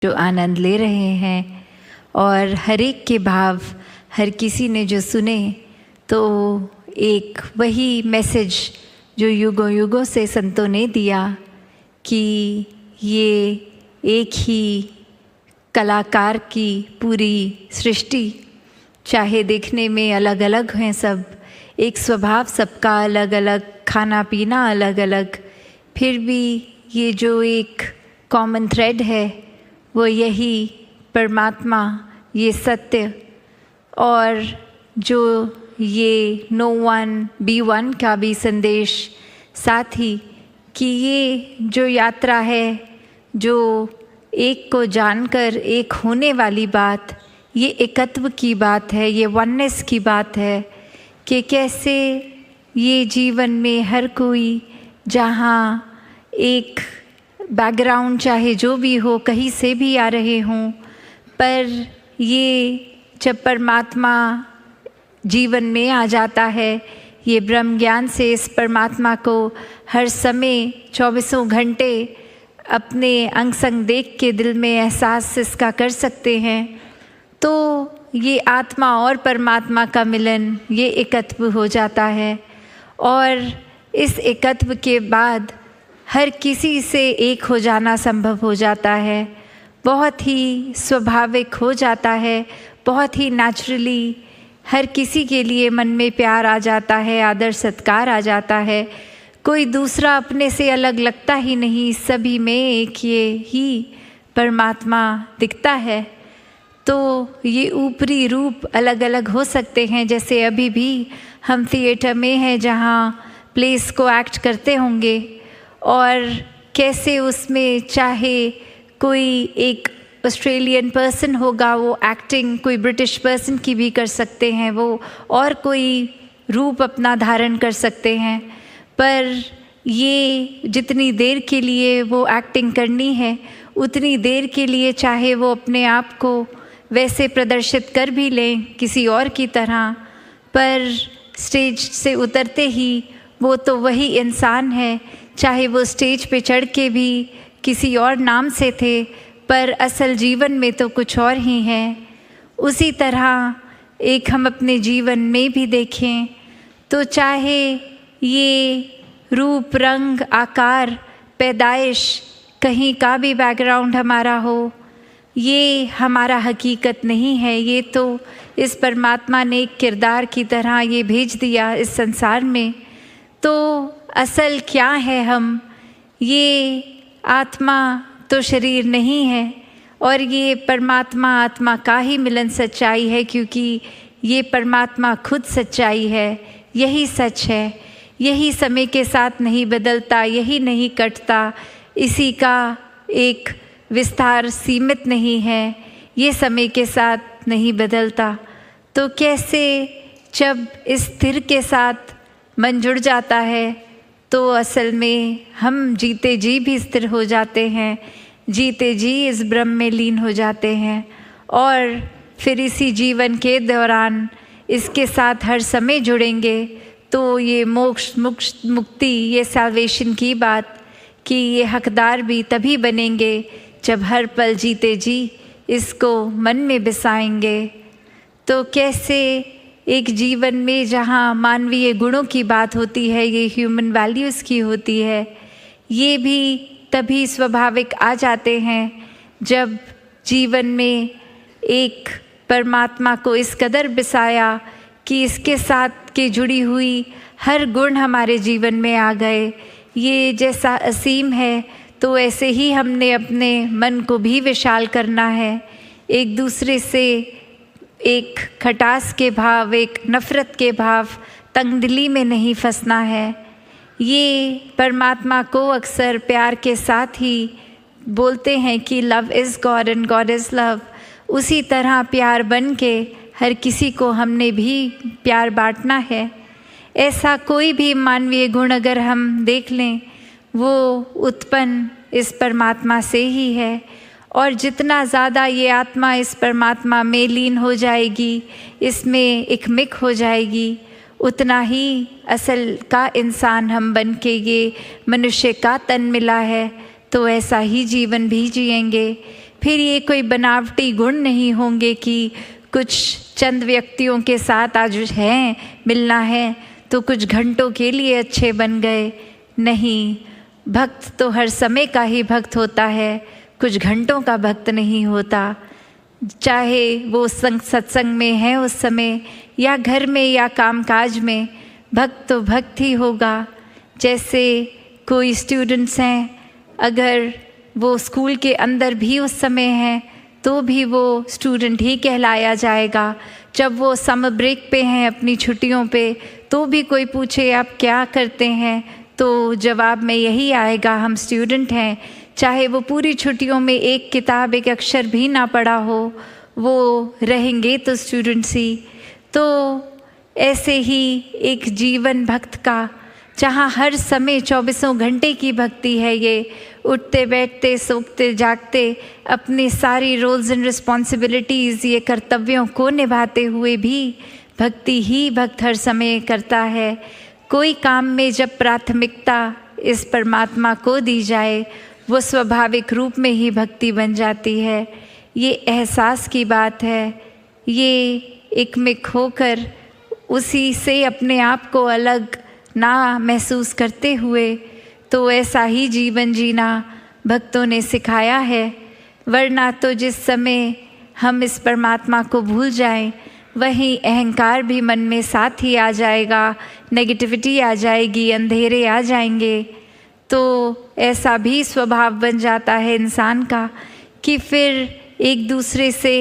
जो आनंद ले रहे हैं और हर एक के भाव हर किसी ने जो सुने तो एक वही मैसेज जो युगों युगों से संतों ने दिया कि ये एक ही कलाकार की पूरी सृष्टि, चाहे देखने में अलग अलग हैं सब, एक स्वभाव सबका अलग अलग, खाना पीना अलग अलग, फिर भी ये जो एक कॉमन थ्रेड है वो यही परमात्मा, ये सत्य, और जो ये नो वन बी वन का भी संदेश साथ ही कि ये जो यात्रा है, जो एक को जानकर एक होने वाली बात, ये एकत्व की बात है, ये वननेस की बात है कि कैसे ये जीवन में हर कोई जहाँ एक बैकग्राउंड चाहे जो भी हो, कहीं से भी आ रहे हों, पर ये जब परमात्मा जीवन में आ जाता है, ये ब्रह्म ज्ञान से इस परमात्मा को हर समय 24 घंटे अपने अंग संग देख के दिल में एहसास इसका कर सकते हैं, तो ये आत्मा और परमात्मा का मिलन, ये एकत्व हो जाता है। और इस एकत्व के बाद हर किसी से एक हो जाना संभव हो जाता है, बहुत ही स्वाभाविक हो जाता है, बहुत ही नेचुरली हर किसी के लिए मन में प्यार आ जाता है, आदर सत्कार आ जाता है, कोई दूसरा अपने से अलग लगता ही नहीं, सभी में एक ये ही परमात्मा दिखता है। तो ये ऊपरी रूप अलग अलग हो सकते हैं, जैसे अभी भी हम थिएटर में हैं जहाँ प्लेस को एक्ट करते होंगे, और कैसे उसमें चाहे कोई एक ऑस्ट्रेलियन पर्सन होगा वो एक्टिंग कोई ब्रिटिश पर्सन की भी कर सकते हैं वो, और कोई रूप अपना धारण कर सकते हैं, पर ये जितनी देर के लिए वो एक्टिंग करनी है उतनी देर के लिए चाहे वो अपने आप को वैसे प्रदर्शित कर भी लें किसी और की तरह, पर स्टेज से उतरते ही वो तो वही इंसान है, चाहे वो स्टेज पे चढ़ के भी किसी और नाम से थे, पर असल जीवन में तो कुछ और ही है। उसी तरह एक हम अपने जीवन में भी देखें तो चाहे ये रूप रंग आकार पैदाइश कहीं का भी बैकग्राउंड हमारा हो, ये हमारा हकीकत नहीं है, ये तो इस परमात्मा ने एक किरदार की तरह ये भेज दिया इस संसार में। तो असल क्या है हम, ये आत्मा तो शरीर नहीं है, और ये परमात्मा आत्मा का ही मिलन सच्चाई है, क्योंकि ये परमात्मा खुद सच्चाई है, यही सच है, यही समय के साथ नहीं बदलता, यही नहीं कटता, इसी का एक विस्तार सीमित नहीं है, ये समय के साथ नहीं बदलता। तो कैसे जब इस स्थिर के साथ मन जुड़ जाता है तो असल में हम जीते जी भी स्थिर हो जाते हैं, जीते जी इस ब्रह्म में लीन हो जाते हैं, और फिर इसी जीवन के दौरान इसके साथ हर समय जुड़ेंगे तो ये मोक्ष मुक्ति, ये सैल्वेशन की बात कि ये हकदार भी तभी बनेंगे जब हर पल जीते जी इसको मन में बसाएंगे। तो कैसे एक जीवन में जहाँ मानवीय गुणों की बात होती है, ये ह्यूमन वैल्यूज़ की होती है, ये भी तभी स्वाभाविक आ जाते हैं जब जीवन में एक परमात्मा को इस कदर बसाया कि इसके साथ के जुड़ी हुई हर गुण हमारे जीवन में आ गए। ये जैसा असीम है तो ऐसे ही हमने अपने मन को भी विशाल करना है, एक दूसरे से एक खटास के भाव, एक नफ़रत के भाव, तंगदिली में नहीं फंसना है। ये परमात्मा को अक्सर प्यार के साथ ही बोलते हैं कि love is God and God is love. उसी तरह प्यार बन के हर किसी को हमने भी प्यार बांटना है। ऐसा कोई भी मानवीय गुण अगर हम देख लें वो उत्पन्न इस परमात्मा से ही है, और जितना ज़्यादा ये आत्मा इस परमात्मा में लीन हो जाएगी, इसमें एकमिक हो जाएगी, उतना ही असल का इंसान हम बन के ये मनुष्य का तन मिला है, तो ऐसा ही जीवन भी जिएंगे। फिर ये कोई बनावटी गुण नहीं होंगे कि कुछ चंद व्यक्तियों के साथ आज हैं, मिलना है तो कुछ घंटों के लिए अच्छे बन गए। नहीं, भक्त तो हर समय का ही भक्त होता है, कुछ घंटों का भक्त नहीं होता। चाहे वो सत्संग में है उस समय, या घर में, या कामकाज में, भक्त तो भक्त ही होगा। जैसे कोई स्टूडेंट्स हैं, अगर वो स्कूल के अंदर भी उस समय हैं तो भी वो स्टूडेंट ही कहलाया जाएगा। जब वो समर ब्रेक पे हैं, अपनी छुट्टियों पे, तो भी कोई पूछे आप क्या करते हैं तो जवाब में यही आएगा, हम स्टूडेंट हैं। चाहे वो पूरी छुट्टियों में एक किताब, एक अक्षर भी ना पढ़ा हो, वो रहेंगे तो स्टूडेंट्स ही। तो ऐसे ही एक जीवन भक्त का, जहाँ हर समय 24 घंटे की भक्ति है, ये उठते बैठते सोते जागते अपनी सारी रोल्स एंड रिस्पॉन्सिबिलिटीज़, ये कर्तव्यों को निभाते हुए भी भक्ति ही भक्त हर समय करता है। कोई काम में जब प्राथमिकता इस परमात्मा को दी जाए, वो स्वाभाविक रूप में ही भक्ति बन जाती है। ये एहसास की बात है, ये एक में खोकर उसी से अपने आप को अलग ना महसूस करते हुए, तो ऐसा ही जीवन जीना भक्तों ने सिखाया है। वरना तो जिस समय हम इस परमात्मा को भूल जाएं, वहीं अहंकार भी मन में साथ ही आ जाएगा, नेगेटिविटी आ जाएगी, अंधेरे आ जाएंगे। तो ऐसा भी स्वभाव बन जाता है इंसान का कि फिर एक दूसरे से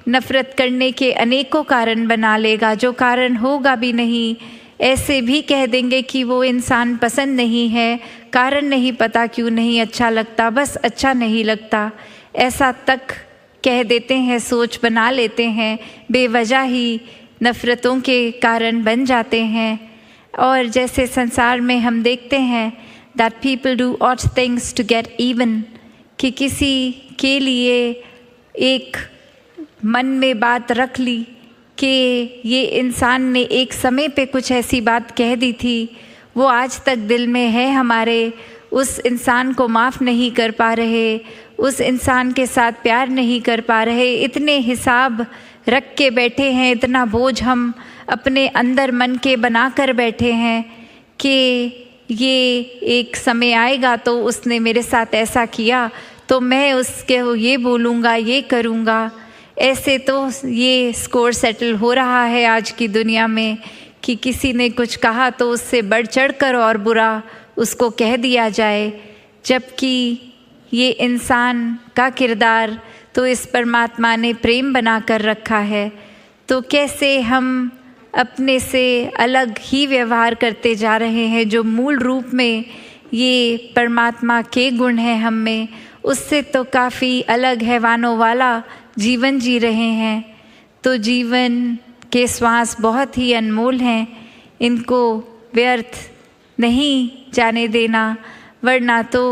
नफ़रत करने के अनेकों कारण बना लेगा, जो कारण होगा भी नहीं। ऐसे भी कह देंगे कि वो इंसान पसंद नहीं है, कारण नहीं पता क्यों नहीं अच्छा लगता, बस अच्छा नहीं लगता, ऐसा तक कह देते हैं, सोच बना लेते हैं, बेवजह ही नफ़रतों के कारण बन जाते हैं। और जैसे संसार में हम देखते हैं that people do odd things to get even, कि किसी के लिए एक मन में बात रख ली कि ये इंसान ने एक समय पे कुछ ऐसी बात कह दी थी, वो आज तक दिल में है हमारे, उस इंसान को माफ़ नहीं कर पा रहे, उस इंसान के साथ प्यार नहीं कर पा रहे, इतने हिसाब रख के बैठे हैं, इतना बोझ हम अपने अंदर मन के बना कर बैठे हैं कि ये एक समय आएगा तो उसने मेरे साथ ऐसा किया तो मैं उसके ये बोलूँगा, ये करूँगा। ऐसे तो ये स्कोर सेटल हो रहा है आज की दुनिया में कि किसी ने कुछ कहा तो उससे बढ़ चढ़ कर और बुरा उसको कह दिया जाए, जबकि ये इंसान का किरदार तो इस परमात्मा ने प्रेम बना कर रखा है। तो कैसे हम अपने से अलग ही व्यवहार करते जा रहे हैं, जो मूल रूप में ये परमात्मा के गुण हैं हम में, उससे तो काफ़ी अलग हैवानों वाला जीवन जी रहे हैं। तो जीवन के श्वास बहुत ही अनमोल हैं, इनको व्यर्थ नहीं जाने देना, वरना तो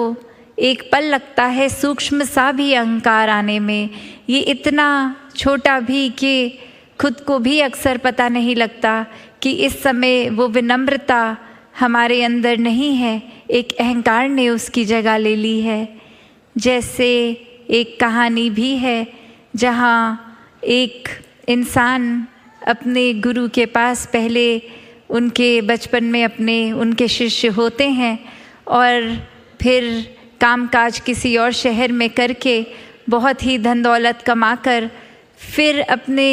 एक पल लगता है सूक्ष्म सा भी अहंकार आने में, ये इतना छोटा भी कि खुद को भी अक्सर पता नहीं लगता कि इस समय वो विनम्रता हमारे अंदर नहीं है, एक अहंकार ने उसकी जगह ले ली है। जैसे एक कहानी भी है जहाँ एक इंसान अपने गुरु के पास, पहले उनके बचपन में उनके शिष्य होते हैं और फिर कामकाज किसी और शहर में करके बहुत ही धन दौलत कमाकर फिर अपने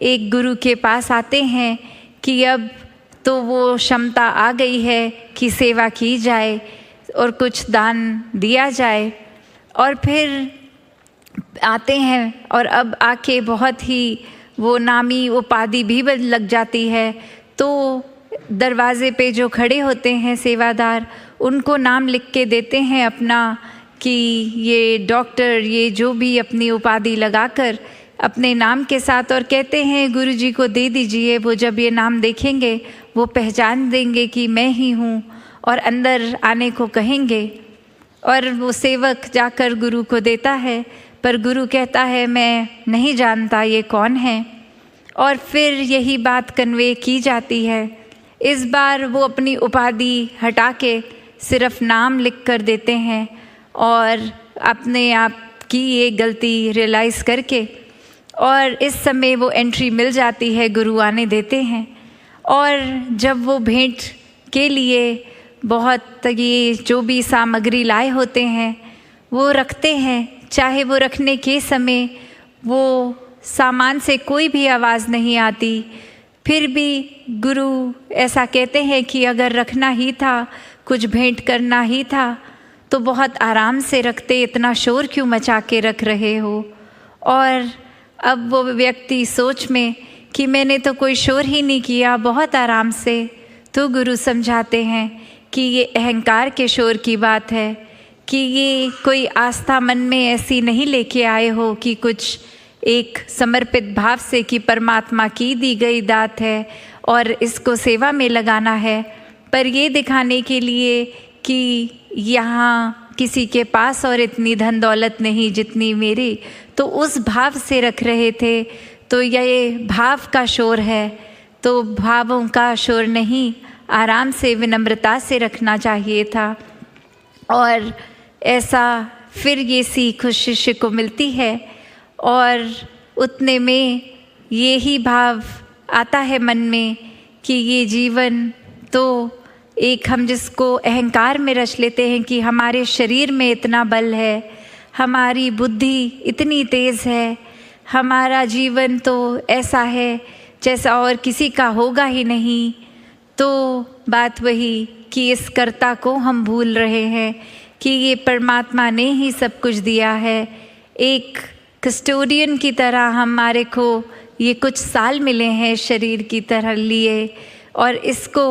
एक गुरु के पास आते हैं कि अब तो वो क्षमता आ गई है कि सेवा की जाए और कुछ दान दिया जाए। और फिर आते हैं और अब आके बहुत ही वो नामी उपाधि भी लग जाती है, तो दरवाजे पे जो खड़े होते हैं सेवादार, उनको नाम लिख के देते हैं अपना कि ये डॉक्टर, ये जो भी अपनी उपाधि लगाकर अपने नाम के साथ, और कहते हैं गुरुजी को दे दीजिए। वो जब ये नाम देखेंगे वो पहचान देंगे कि मैं ही हूँ और अंदर आने को कहेंगे। और वो सेवक जाकर गुरु को देता है, पर गुरु कहता है मैं नहीं जानता ये कौन है। और फिर यही बात कन्वे की जाती है। इस बार वो अपनी उपाधि हटा के सिर्फ नाम लिख कर देते हैं और अपने आप की ये गलती रियलाइज़ करके, और इस समय वो एंट्री मिल जाती है, गुरु आने देते हैं। और जब वो भेंट के लिए बहुत ये जो भी सामग्री लाए होते हैं वो रखते हैं, चाहे वो रखने के समय वो सामान से कोई भी आवाज़ नहीं आती, फिर भी गुरु ऐसा कहते हैं कि अगर रखना ही था, कुछ भेंट करना ही था तो बहुत आराम से रखते, इतना शोर क्यों मचा के रख रहे हो। और अब वो व्यक्ति सोच में कि मैंने तो कोई शोर ही नहीं किया, बहुत आराम से, तो गुरु समझाते हैं कि ये अहंकार के शोर की बात है, कि ये कोई आस्था मन में ऐसी नहीं लेके आए हो कि कुछ एक समर्पित भाव से कि परमात्मा की दी गई दात है और इसको सेवा में लगाना है, पर ये दिखाने के लिए कि यहाँ किसी के पास और इतनी धन दौलत नहीं जितनी मेरी, तो उस भाव से रख रहे थे। तो ये भाव का शोर है, तो भावों का शोर नहीं, आराम से विनम्रता से रखना चाहिए था। और ऐसा फिर ये सीख उस शिष्य को मिलती है और उतने में ये ही भाव आता है मन में कि ये जीवन तो एक, हम जिसको अहंकार में रच लेते हैं कि हमारे शरीर में इतना बल है, हमारी बुद्धि इतनी तेज़ है, हमारा जीवन तो ऐसा है जैसा और किसी का होगा ही नहीं। तो बात वही कि इस कर्ता को हम भूल रहे हैं कि ये परमात्मा ने ही सब कुछ दिया है। एक कस्टोडियन की तरह हमारे को ये कुछ साल मिले हैं शरीर की तरह लिए, और इसको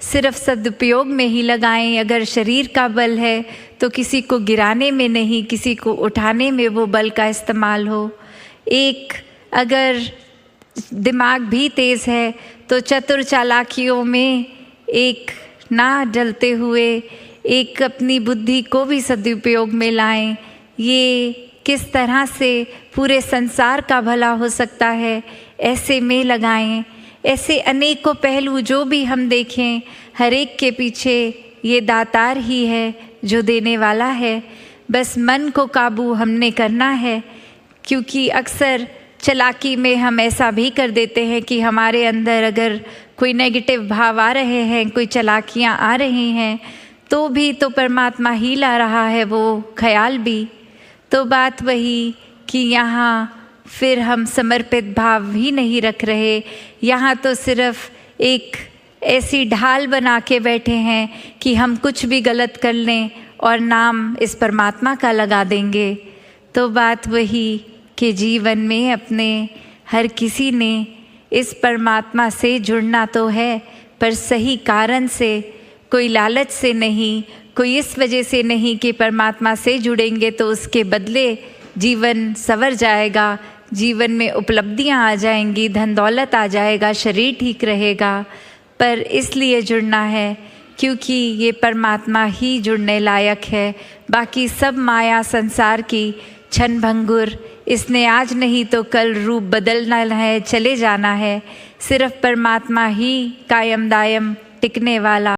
सिर्फ सदुपयोग में ही लगाएं। अगर शरीर का बल है तो किसी को गिराने में नहीं, किसी को उठाने में वो बल का इस्तेमाल हो। एक अगर दिमाग भी तेज़ है तो चतुर चालाकियों में एक ना डलते हुए एक अपनी बुद्धि को भी सदुपयोग में लाएं। ये किस तरह से पूरे संसार का भला हो सकता है, ऐसे में लगाएं। ऐसे अनेकों पहलू जो भी हम देखें, हर एक के पीछे ये दातार ही है जो देने वाला है। बस मन को काबू हमने करना है, क्योंकि अक्सर चालाकी में हम ऐसा भी कर देते हैं कि हमारे अंदर अगर कोई नेगेटिव भाव आ रहे हैं, कोई चालाकियाँ आ रही हैं, तो भी तो परमात्मा ही ला रहा है वो ख्याल भी। तो बात वही कि यहाँ फिर हम समर्पित भाव भी नहीं रख रहे, यहाँ तो सिर्फ एक ऐसी ढाल बना के बैठे हैं कि हम कुछ भी गलत कर लें और नाम इस परमात्मा का लगा देंगे। तो बात वही कि जीवन में अपने हर किसी ने इस परमात्मा से जुड़ना तो है, पर सही कारण से, कोई लालच से नहीं, कोई इस वजह से नहीं कि परमात्मा से जुड़ेंगे तो उसके बदले जीवन संवर जाएगा, जीवन में उपलब्धियां आ जाएंगी, धन दौलत आ जाएगा, शरीर ठीक रहेगा। पर इसलिए जुड़ना है क्योंकि ये परमात्मा ही जुड़ने लायक है। बाकी सब माया संसार की क्षण भंगुर, इसने आज नहीं तो कल रूप बदलना है, चले जाना है। सिर्फ परमात्मा ही कायम दायम टिकने वाला